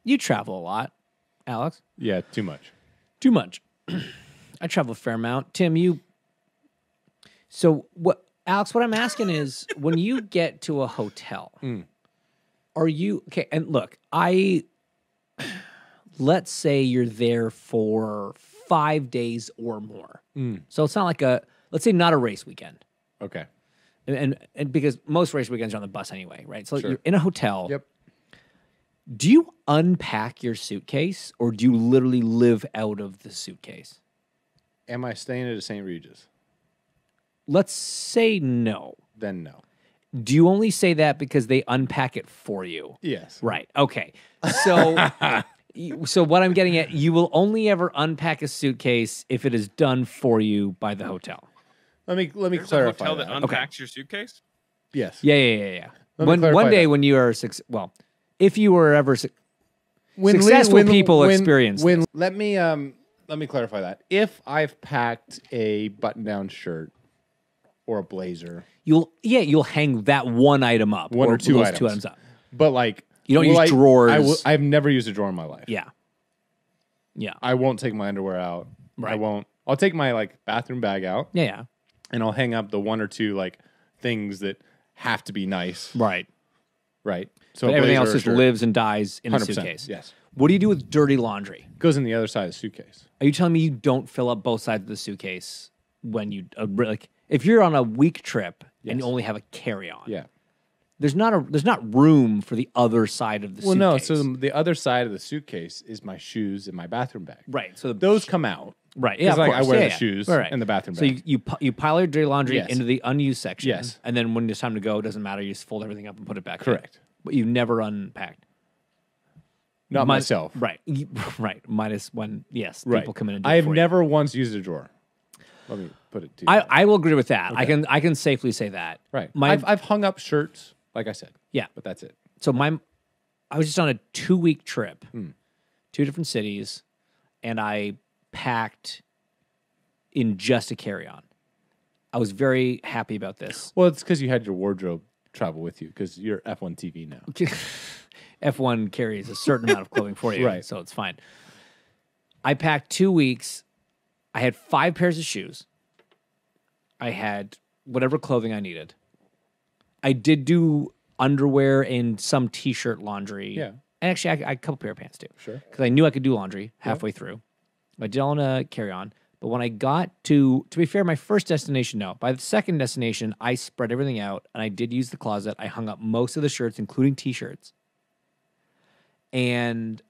You travel a lot, Alex. Yeah, too much. Too much. I travel a fair amount. Tim, So what, Alex? What I'm asking is, when you get to a hotel, are you okay? And look, let's say you're there for 5 days or more. So it's not like let's say not a race weekend. Okay. And because most race weekends are on the bus anyway, right? So Sure. you're in a hotel. Yep. Do you unpack your suitcase, or do you literally live out of the suitcase? Am I staying at a St. Regis? Let's say no. Then no. Do you only say that because they unpack it for you? Yes. Right. Okay. So, so what I'm getting at, you will only ever unpack a suitcase if it is done for you by the hotel. Let me There's a clarify hotel that that. unpacks your suitcase? Yes. Yeah. Let me clarify One day that. when you are if you were ever successful people experience this. Let me clarify that. If I've packed a button-down shirt or a blazer, you'll hang that one item up, one or two those items. 2 items up. but like You don't use drawers. I've never used a drawer in my life. Yeah. I won't take my underwear out. Right. I won't. I'll take my bathroom bag out. Yeah. And I'll hang up the one or two things that have to be nice. Right. Right. So But everything else blazer or just shirt, lives and dies in the 100%, suitcase. yes. What do you do with dirty laundry? goes in the other side of the suitcase. Are you telling me you don't fill up both sides of the suitcase when you if you're on a week trip and you only have a carry-on? Yeah. There's not room for the other side of the suitcase. Well, no. So the other side of the suitcase is my shoes and my bathroom bag. Right. So Those come out. Right. Yeah. Of I course. wear Yeah, the shoes right. and the bathroom So bag. you pile your dirty laundry Yes. into the unused section. Yes. And then when it's time to go, it doesn't matter. You just fold everything up and put it back. Correct. In. But you've never unpacked. Not myself. Right. Right. Minus when Right. people come in and do I it have for you. never once used a drawer. Let me put it to you. I will agree with that. Okay. I can safely say that. Right. My I've hung up shirts, like I said. yeah. But that's it. So I was just on a 2-week trip, Hmm. 2 different cities, and I packed in just a carry-on. I was very happy about this. Well, it's because you had your wardrobe travel with you because you're F1 TV now. F1 carries a certain amount of clothing for you, Right. so it's fine. I packed 2 weeks. I had 5 pairs of shoes. I had whatever clothing I needed. I did do underwear and some T-shirt laundry. Yeah. And actually, I a couple pair of pants too. Sure. Because I knew I could do laundry halfway through. I did all in a carry-on. But when I got to be fair, my first destination, no. By the second destination, I spread everything out, and I did use the closet. I hung up most of the shirts, including T-shirts. And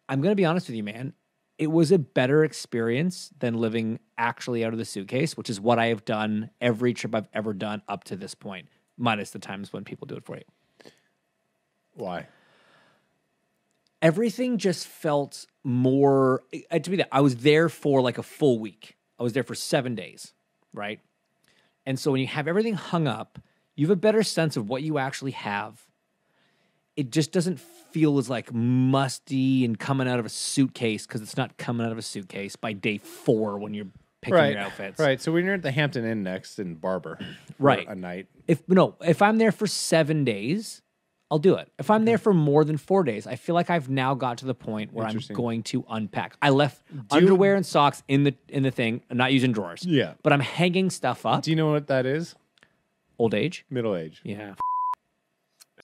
I'm going to be honest with you, man. It was a better experience than living actually out of the suitcase, which is what I have done every trip I've ever done up to this point, minus the times when people do it for you. Why? Everything just felt more, to be that, I was there for like a full week. I was there for 7 days, right? And so when you have everything hung up, you have a better sense of what you actually have. It just doesn't feel as like musty and coming out of a suitcase because it's not coming out of a suitcase by day 4 when you're picking your outfits. Right. So when you're at the Hampton Inn next in Barber for Right. a night. If I'm there for 7 days, I'll do it. If I'm there for more than 4 days, I feel like I've now got to the point where I'm Interesting. going to unpack. I left underwear and socks in the thing. I'm not using drawers. Yeah. But I'm hanging stuff up. Do you know what that is? Old age? Middle age. Yeah.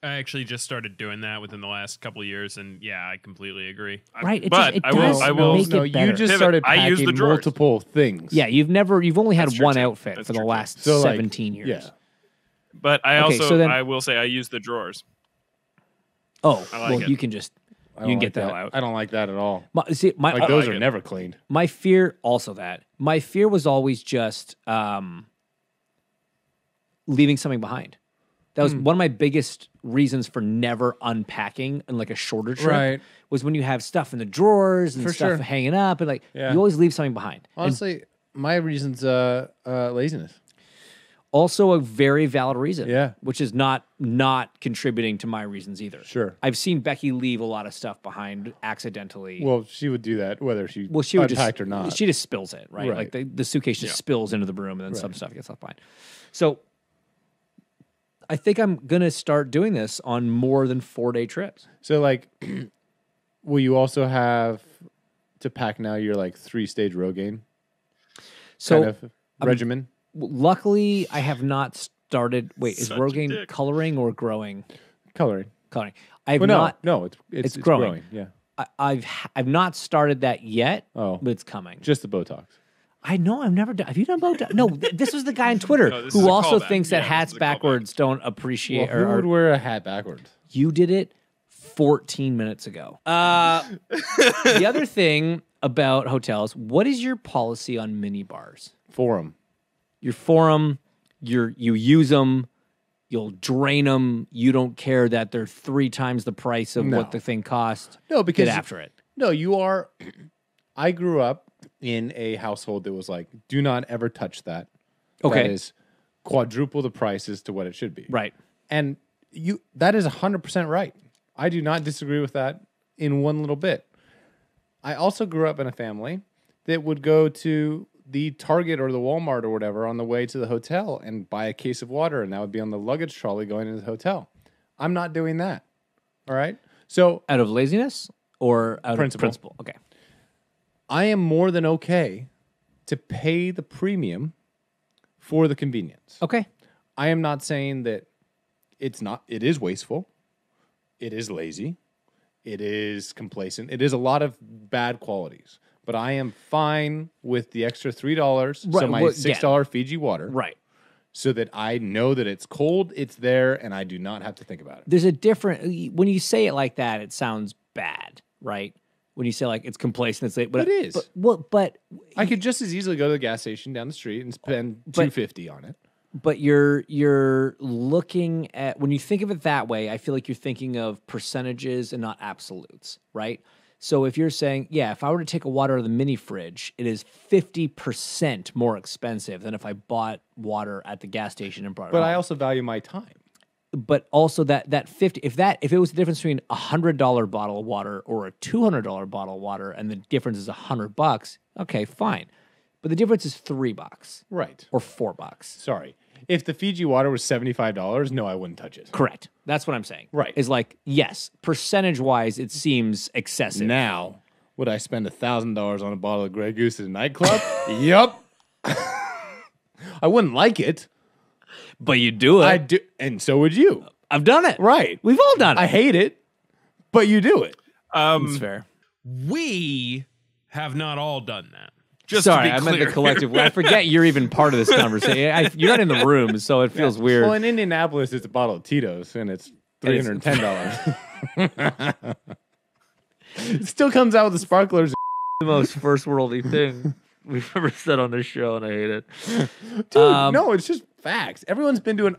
I actually just started doing that within the last couple of years, and yeah, I completely agree. Right, it But just- it I will. does I will. make it No, better. you just Pivot. started I use packing the drawers. multiple things. Yeah, you've only had That's true one too. outfit That's for the true too. last So, like, 17 years. Yeah. But I Okay, also, so then- I will say, I use the drawers. Oh, I like well, it. you can just I you don't can get like the hell that. out. I don't like that at all. My Like those like are it. never cleaned. my fear my fear was always just leaving something behind. That was one of my biggest reasons for never unpacking in like a shorter trip. Right. Was when you have stuff in the drawers and For stuff sure. hanging up, and like Yeah. you always leave something behind. And Honestly, my reason's laziness. also a very valid reason. Yeah. Which is not contributing to my reasons either. Sure. I've seen Becky leave a lot of stuff behind accidentally. Well, she would do that whether she Well, she would unpacked just, or not. She just spills it, right? Right. Like the suitcase just spills into the room, and then some stuff gets left behind. So I think I'm gonna start doing this on more than 4-day trips. So, like, Will you also have to pack now your like 3-stage Rogaine So kind of regimen? luckily, I have not started. Wait, is Such a Rogaine dick. coloring or growing? Coloring. Coloring. I've Well, not. no, it's growing. Yeah. I've not started that yet. Oh. But it's coming. Just the Botox. I know I've never done. Have you done Botox? No, this was the guy on Twitter No, this is who a also callback. thinks that Yeah, hats this is a callback. backwards don't appreciate. Well, who would wear a hat backwards? You did it 14 minutes ago. The other thing about hotels, what is your policy on minibars? Forum. Your forum, you use them, you'll drain them. You don't care that they're 3 times the price of No. what the thing cost. No, because Get after it. No, you are. I grew up in a household that was like, do not ever touch that. Okay. That is quadruple the prices to what it should be. Right. And that is 100% right. I do not disagree with that in one little bit. I also grew up in a family that would go to the Target or the Walmart or whatever on the way to the hotel and buy a case of water, and that would be on the luggage trolley going into the hotel. I'm not doing that. All right? So Out of laziness or out Principle. of principle? Okay. I am more than okay to pay the premium for the convenience. Okay. I am not saying that it is wasteful. It is lazy. It is complacent. It is a lot of bad qualities. But I am fine with the extra $3, so Right, my well, $6 Fiji water, Right. so that I know that it's cold, it's there, and I do not have to think about it. There's a different, when you say it like that, it sounds bad, right? When you say like it's complacent, it's like, It is. But I could just as easily go to the gas station down the street and spend $2.50 on it. But you're looking at, when you think of it that way, I feel like you're thinking of percentages and not absolutes, right? So if you're saying, yeah, if I were to take a water out of the mini fridge, it is 50% more expensive than if I bought water at the gas station and brought it But home. I also value my time. But also that 50, if it was the difference between $100 bottle of water or a $200 bottle of water, and the difference is $100, okay, fine. But the difference is $3 Right. or $4. Sorry. If the Fiji water was $75, no, I wouldn't touch it. Correct. That's what I'm saying. Right. Is like, yes, percentage wise, it seems excessive. Now, would I spend $1,000 on a bottle of Grey Goose at a nightclub? Yup. I wouldn't like it. But you do it. I do, and so would you. I've done it. Right. We've all done it. I hate it, but you do it. That's fair. We have not all done that. Just Sorry, to be I meant clear. the collective. I forget you're even part of this conversation. You're not in the room, so it feels weird. Well, in Indianapolis, it's a bottle of Tito's, and it's $310. It still comes out with the sparklers. The most first worldy thing we've ever said on this show, and I hate it. Dude, no, it's just facts. Everyone's been to a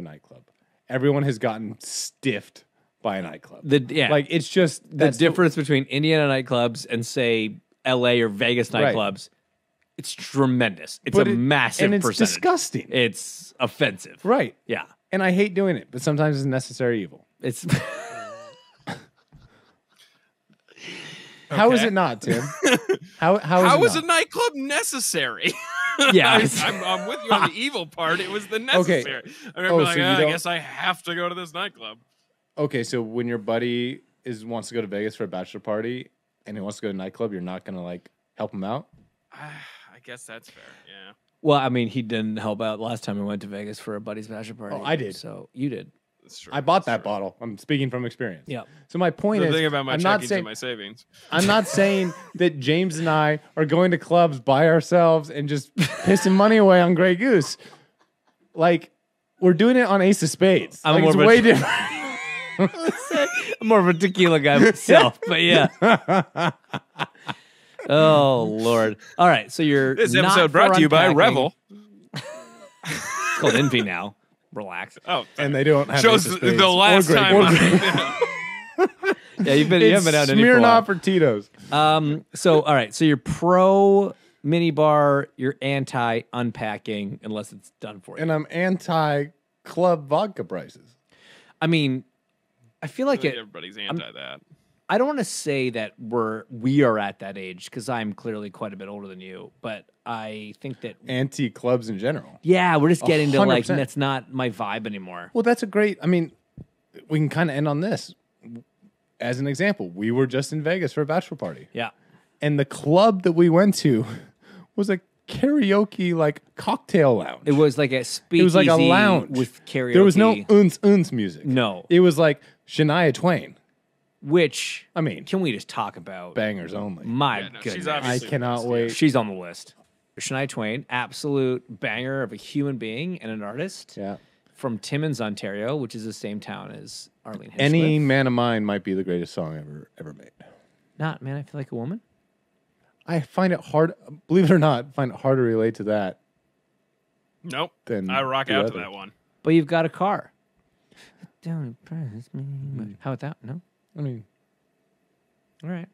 nightclub. Everyone has gotten stiffed by a nightclub. Like, it's just The difference between Indiana nightclubs and, say, L.A. or Vegas Right. nightclubs, it's tremendous. It's But a massive and it's percentage. disgusting. It's offensive. Right. Yeah. And I hate doing it, but sometimes it's necessary evil. It's How is it not, Tim? How How is is it a not? nightclub necessary? yeah. I'm with you on the evil part. It was the necessary. I remember like, so you I don't- guess I have to go to this nightclub. Okay, so when your buddy wants to go to Vegas for a bachelor party and he wants to go to a nightclub, you're not gonna like help him out? I guess that's fair. Yeah. Well, I mean, he didn't help out last time we went to Vegas for a buddy's bachelor party. Oh, I did. So you did. That's true. I bought That's that true. bottle. I'm speaking from experience. Yeah. So my point The is, thing about my I'm not checkings saying and my savings. I'm not saying that James and I are going to clubs by ourselves and just pissing money away on Grey Goose. Like, we're doing it on Ace of Spades. I'm Like, more it's of a- way different. I'm more of a tequila guy myself, but yeah. Oh Lord! All right, so you're This not episode for brought to you by unpacking. Revel. It's called Envy now. Relax. Oh, And they don't have shows Ace of Spades the last or Grey time. Goose. Yeah, you haven't been out to any for a while. Smirnoff or Tito's. So all right, so you're pro minibar, you're anti unpacking unless it's done for you. And I'm anti-club vodka prices. I mean, I feel like it. Everybody's anti that. I don't want to say that we are at that age because I'm clearly quite a bit older than you, but I think that Anti-clubs in general. yeah, we're just getting to like 100%. that's not my vibe anymore. Well, that's a great. I mean, we can kind of end on this. As an example, we were just in Vegas for a bachelor party. Yeah. And the club that we went to was a karaoke like cocktail lounge. It was like a speakeasy. It was like a lounge with karaoke. There was no uns music. No. It was like Shania Twain. Which, I mean, can we just talk about? bangers only. My Yeah, no, goodness. she's I obviously cannot the best, wait. She's on the list. Shania Twain, absolute banger of a human being and an artist. Yeah. From Timmins, Ontario, which is the same town as Arlene Hinchcliffe. Any Man of Mine might be the greatest song ever made. Not, man, I feel like a woman. I find it hard, believe it or not, find it hard to relate to that. Nope. Then I rock the out other. to that one. But you've got a car. Don't impress me. How about that? No? I mean, All right.